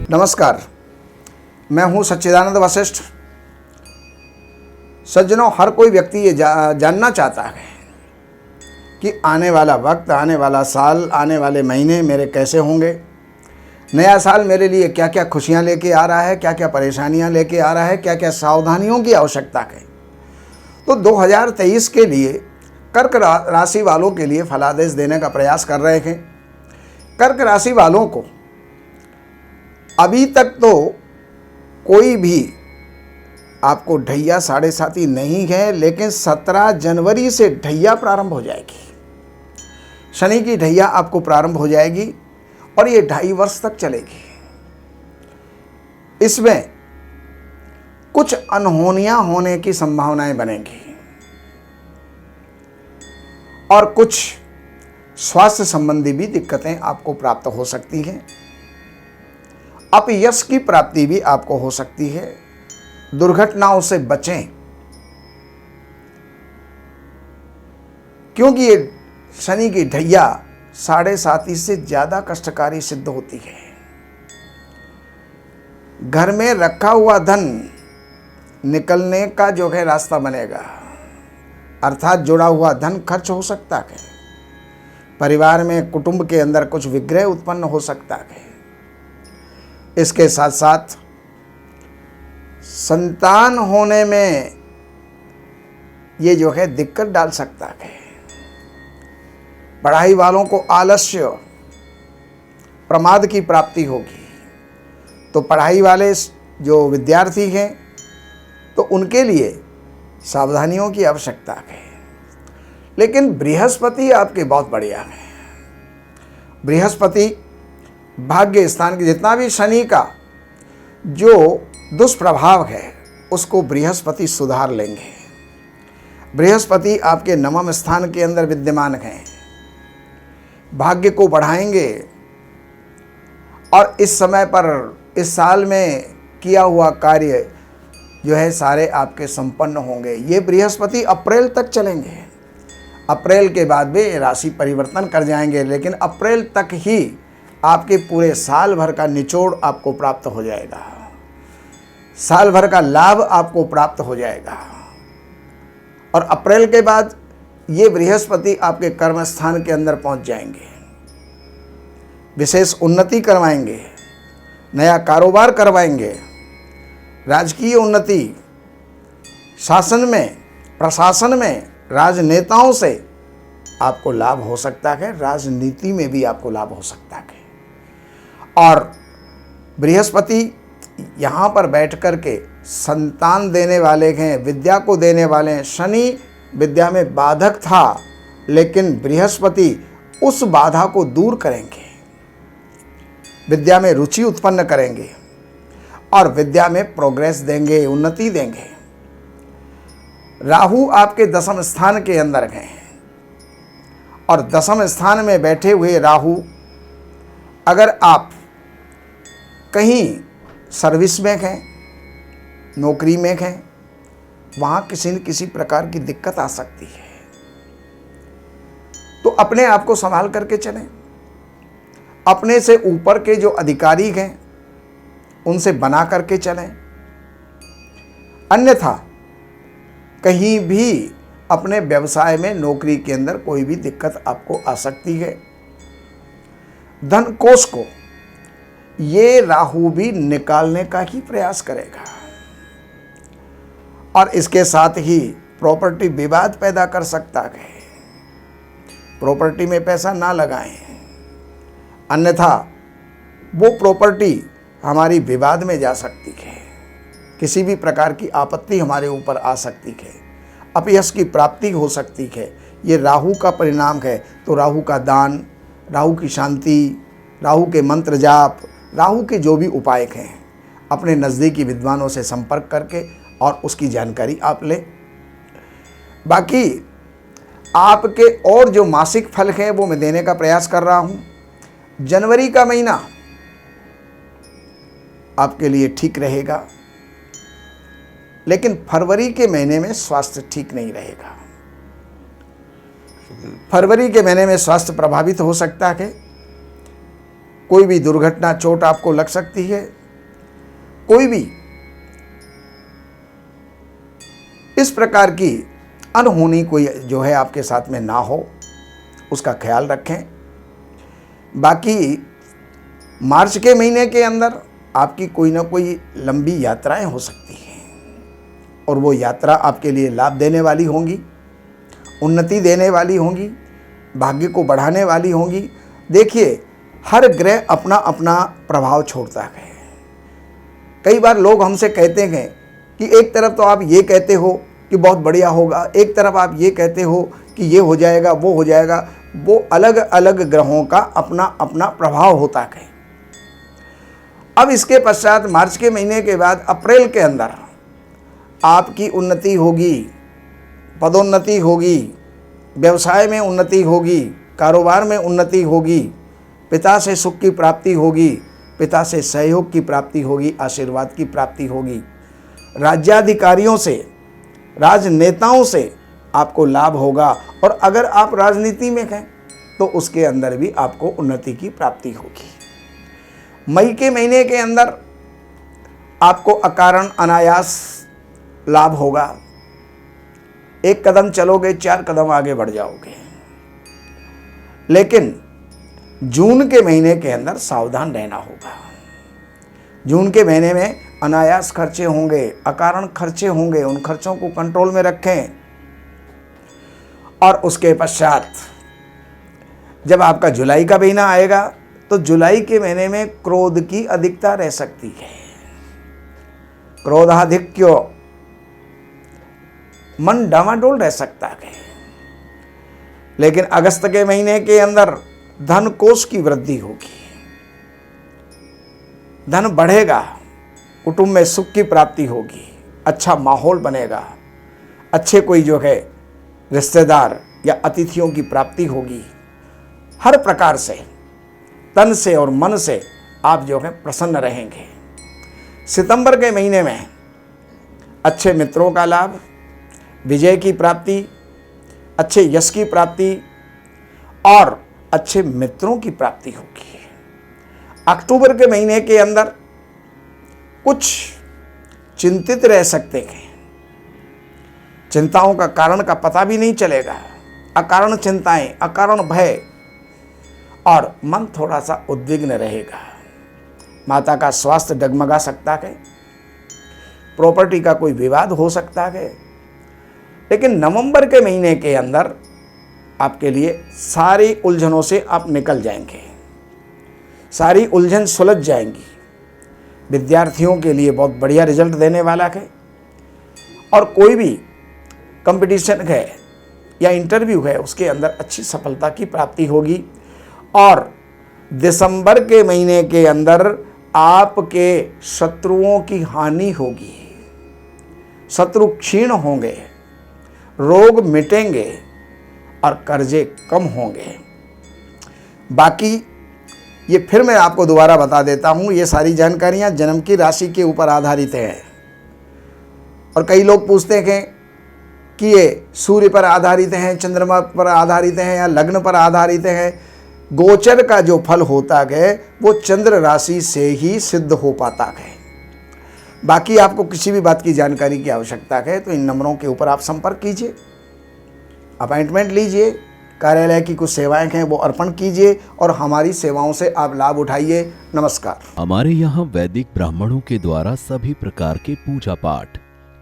नमस्कार, मैं हूं सच्चिदानंद वशिष्ठ। सज्जनों, हर कोई व्यक्ति ये जानना चाहता है कि आने वाला वक्त, आने वाला साल, आने वाले महीने मेरे कैसे होंगे। नया साल मेरे लिए क्या क्या खुशियां लेके आ रहा है, क्या क्या परेशानियां लेके आ रहा है, क्या क्या सावधानियों की आवश्यकता है। तो 2023 के लिए कर्क राशि वालों के लिए फलादेश देने का प्रयास कर रहे हैं। कर्क राशि वालों को अभी तक तो कोई भी आपको ढैया साढ़े साथी नहीं है, लेकिन 17 जनवरी से ढैया प्रारंभ हो जाएगी। शनि की ढैया आपको प्रारंभ हो जाएगी और ये 2.5 वर्ष तक चलेगी। इसमें कुछ अनहोनियां होने की संभावनाएं बनेंगी और कुछ स्वास्थ्य संबंधी भी दिक्कतें आपको प्राप्त हो सकती हैं। अपयश की प्राप्ति भी आपको हो सकती है। दुर्घटनाओं से बचें, क्योंकि ये शनि की ढैया साढ़े साथी से ज्यादा कष्टकारी सिद्ध होती है। घर में रखा हुआ धन निकलने का जो है रास्ता बनेगा, अर्थात जुड़ा हुआ धन खर्च हो सकता है। परिवार में, कुटुंब के अंदर कुछ विग्रह उत्पन्न हो सकता है। इसके साथ साथ संतान होने में ये जो है दिक्कत डाल सकता है। पढ़ाई वालों को आलस्य, प्रमाद की प्राप्ति होगी। तो पढ़ाई वाले जो विद्यार्थी हैं तो उनके लिए सावधानियों की आवश्यकता है। लेकिन बृहस्पति आपके बहुत बढ़िया है। बृहस्पति भाग्य स्थान के, जितना भी शनि का जो दुष्प्रभाव है उसको बृहस्पति सुधार लेंगे। बृहस्पति आपके नवम स्थान के अंदर विद्यमान हैं, भाग्य को बढ़ाएंगे और इस समय पर, इस साल में किया हुआ कार्य जो है सारे आपके संपन्न होंगे। ये बृहस्पति अप्रैल तक चलेंगे। अप्रैल के बाद भी राशि परिवर्तन कर जाएंगे, लेकिन अप्रैल तक ही आपके पूरे साल भर का निचोड़ आपको प्राप्त हो जाएगा। साल भर का लाभ आपको प्राप्त हो जाएगा और अप्रैल के बाद ये बृहस्पति आपके कर्म स्थान के अंदर पहुंच जाएंगे। विशेष उन्नति करवाएंगे, नया कारोबार करवाएंगे, राजकीय उन्नति, शासन में, प्रशासन में, राजनेताओं से आपको लाभ हो सकता है। राजनीति में भी आपको लाभ हो सकता है। और बृहस्पति यहाँ पर बैठ कर के संतान देने वाले हैं, विद्या को देने वाले हैं। शनि विद्या में बाधक था, लेकिन बृहस्पति उस बाधा को दूर करेंगे, विद्या में रुचि उत्पन्न करेंगे और विद्या में प्रोग्रेस देंगे, उन्नति देंगे। राहु आपके दशम स्थान के अंदर हैं और दशम स्थान में बैठे हुए राहु, अगर आप कहीं सर्विस में हैं, नौकरी में हैं, वहाँ किसी न किसी प्रकार की दिक्कत आ सकती है। तो अपने आप को संभाल करके चलें। अपने से ऊपर के जो अधिकारी हैं उनसे बना करके चलें, अन्यथा कहीं भी अपने व्यवसाय में, नौकरी के अंदर कोई भी दिक्कत आपको आ सकती है। धन कोष को ये राहु भी निकालने का ही प्रयास करेगा और इसके साथ ही प्रॉपर्टी विवाद पैदा कर सकता है। प्रॉपर्टी में पैसा ना लगाएं, अन्यथा वो प्रॉपर्टी हमारी विवाद में जा सकती है। किसी भी प्रकार की आपत्ति हमारे ऊपर आ सकती है। अपयश की प्राप्ति हो सकती है। ये राहु का परिणाम है। तो राहु का दान, राहु की शांति, राहु के मंत्र जाप, राहु के जो भी उपाय हैं, अपने नज़दीकी विद्वानों से संपर्क करके और उसकी जानकारी आप लें। बाकी आपके और जो मासिक फल हैं वो मैं देने का प्रयास कर रहा हूँ। जनवरी का महीना आपके लिए ठीक रहेगा, लेकिन फरवरी के महीने में स्वास्थ्य ठीक नहीं रहेगा। फरवरी के महीने में स्वास्थ्य प्रभावित हो सकता है। कोई भी दुर्घटना, चोट आपको लग सकती है। कोई भी इस प्रकार की अनहोनी कोई जो है आपके साथ में ना हो, उसका ख्याल रखें। बाकी मार्च के महीने के अंदर आपकी कोई ना कोई लंबी यात्राएं हो सकती हैं और वो यात्रा आपके लिए लाभ देने वाली होंगी, उन्नति देने वाली होंगी, भाग्य को बढ़ाने वाली होंगी। देखिए, हर ग्रह अपना अपना प्रभाव छोड़ता है। कई बार लोग हमसे कहते हैं कि एक तरफ तो आप ये कहते हो कि बहुत बढ़िया होगा, एक तरफ आप ये कहते हो कि ये हो जाएगा, वो हो जाएगा। वो अलग अलग ग्रहों का अपना अपना प्रभाव होता है। अब इसके पश्चात मार्च के महीने के बाद अप्रैल के अंदर आपकी उन्नति होगी, पदोन्नति होगी, व्यवसाय में उन्नति होगी, कारोबार में उन्नति होगी, पिता से सुख की प्राप्ति होगी, पिता से सहयोग की प्राप्ति होगी, आशीर्वाद की प्राप्ति होगी। राज्याधिकारियों से, राजनेताओं से आपको लाभ होगा और अगर आप राजनीति में हैं तो उसके अंदर भी आपको उन्नति की प्राप्ति होगी। मई के महीने के अंदर आपको अकारण अनायास लाभ होगा। एक कदम चलोगे, 4 कदम आगे बढ़ जाओगे। लेकिन जून के महीने के अंदर सावधान रहना होगा। जून के महीने में अनायास खर्चे होंगे, अकारण खर्चे होंगे, उन खर्चों को कंट्रोल में रखें। और उसके पश्चात जब आपका जुलाई का महीना आएगा तो जुलाई के महीने में क्रोध की अधिकता रह सकती है। क्रोधाधिक्य, मन डामाडोल रह सकता है। लेकिन अगस्त के महीने के अंदर धन कोष की वृद्धि होगी, धन बढ़ेगा, कुटुंब में सुख की प्राप्ति होगी, अच्छा माहौल बनेगा, अच्छे कोई जो है रिश्तेदार या अतिथियों की प्राप्ति होगी। हर प्रकार से तन से और मन से आप जो है प्रसन्न रहेंगे। सितंबर के महीने में अच्छे मित्रों का लाभ, विजय की प्राप्ति, अच्छे यश की प्राप्ति और अच्छे मित्रों की प्राप्ति होगी। अक्टूबर के महीने के अंदर कुछ चिंतित रह सकते हैं, चिंताओं का कारण का पता भी नहीं चलेगा। अकारण चिंताएं, अकारण भय और मन थोड़ा सा उद्विग्न रहेगा। माता का स्वास्थ्य डगमगा सकता है, प्रॉपर्टी का कोई विवाद हो सकता है। लेकिन नवंबर के महीने के अंदर आपके लिए सारी उलझनों से आप निकल जाएंगे, सारी उलझन सुलझ जाएंगी। विद्यार्थियों के लिए बहुत बढ़िया रिजल्ट देने वाला है और कोई भी कंपटीशन है या इंटरव्यू है उसके अंदर अच्छी सफलता की प्राप्ति होगी। और दिसंबर के महीने के अंदर आपके शत्रुओं की हानि होगी, शत्रु क्षीण होंगे, रोग मिटेंगे और कर्जे कम होंगे। बाकी ये फिर मैं आपको दोबारा बता देता हूँ, ये सारी जानकारियाँ जन्म की राशि के ऊपर आधारित है। और कई लोग पूछते हैं कि ये सूर्य पर आधारित हैं, चंद्रमा पर आधारित हैं या लग्न पर आधारित हैं। गोचर का जो फल होता है वो चंद्र राशि से ही सिद्ध हो पाता है। बाकी आपको किसी भी बात की जानकारी की आवश्यकता है तो इन नंबरों के ऊपर आप संपर्क कीजिए, अपॉइंटमेंट लीजिए, कार्यालय की कुछ सेवाएं हैं वो अर्पण कीजिए और हमारी सेवाओं से आप लाभ उठाइए। नमस्कार। हमारे यहाँ वैदिक ब्राह्मणों के द्वारा सभी प्रकार के पूजा पाठ,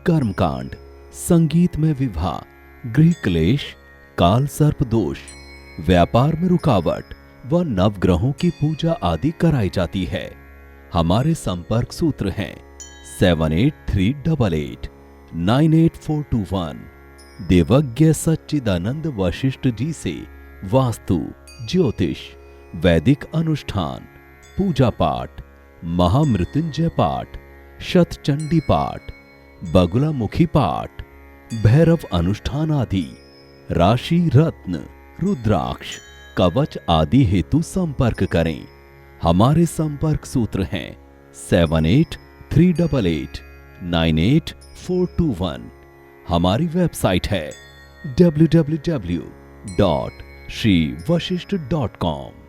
कर्मकांड, संगीत में विवाह, गृह क्लेश, काल सर्प दोष, व्यापार में रुकावट व नवग्रहों की पूजा आदि कराई जाती है। हमारे संपर्क सूत्र हैं 7838898421। देवज्ञ सच्चिदानंद वशिष्ठ जी से वास्तु, ज्योतिष, वैदिक अनुष्ठान, पूजा पाठ, महामृत्युंजय पाठ, शतचंडी पाठ, बगुलामुखी पाठ, भैरव अनुष्ठान आदि, राशि रत्न, रुद्राक्ष, कवच आदि हेतु संपर्क करें। हमारे संपर्क सूत्र हैं 7838898421। हमारी वेबसाइट है www.shrivashishth.com।